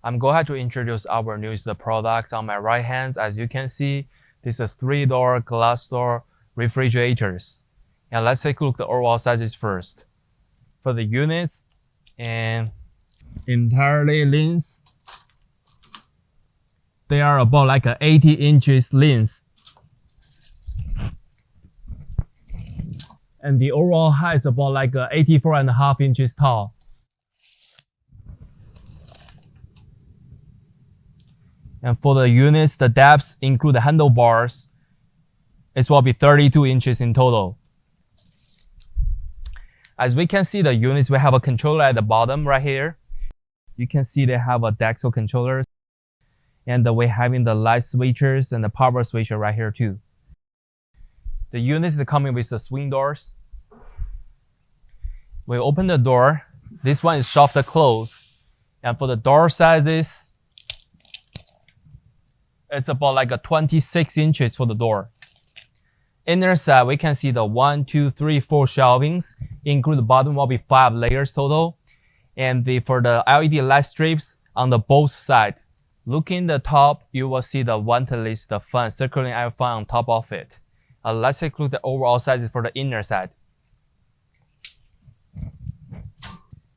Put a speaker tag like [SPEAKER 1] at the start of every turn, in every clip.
[SPEAKER 1] I'm going to introduce our newest products on my right hand. As you can see, this is 3-door glass door refrigerators. And let's take a look at the overall sizes first. For the units and entirely length, they are about like 80 inches length. And the overall height is about like 84.5 inches tall. And for the units, the depths include the handlebars. It will be 32 inches in total. As we can see the units, we have a controller at the bottom right here. You can see they have a Dexel controllers. And we're having the light switchers and the power switcher right here too. The units are coming with the swing doors. We open the door. This one is soft close. And for the door sizes, it's about like 26 inches for the door. Inner side, we can see the 1, 2, 3, 4 shelvings. Include the bottom will be 5 layers total. And for the LED light strips on the both sides. Looking the top, you will see the ventilation, the fan, circulating air fan on top of it. Let's take a look at the overall sizes for the inner side.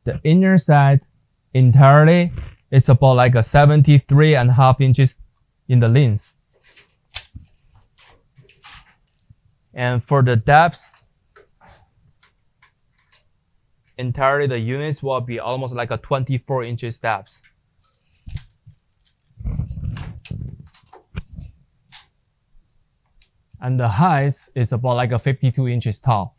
[SPEAKER 1] The inner side entirely, it's about like 73.5 inches in the length. And for the depths, entirely the units will be almost like 24 inches depths. And the height is about like 52 inches tall.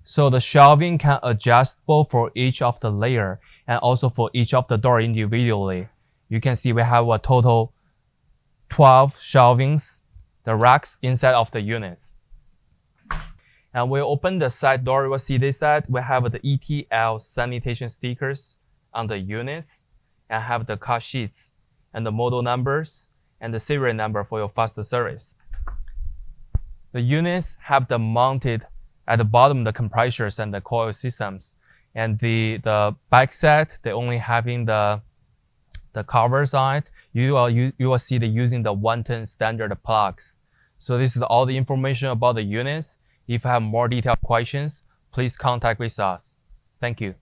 [SPEAKER 1] So the shelving can adjustable for each of the layer and also for each of the door individually. You can see we have a total 12 shelvings, the racks inside of the units. And we open the side door, you will see this side, we have the ETL sanitation stickers on the units and have the car sheets and the model numbers and the serial number for your faster service. The units have the mounted at the bottom the compressors and the coil systems. And the back set, they only having the covers on it. You will see they using the 110 standard plugs. So this is all the information about the units. If you have more detailed questions, please contact with us. Thank you.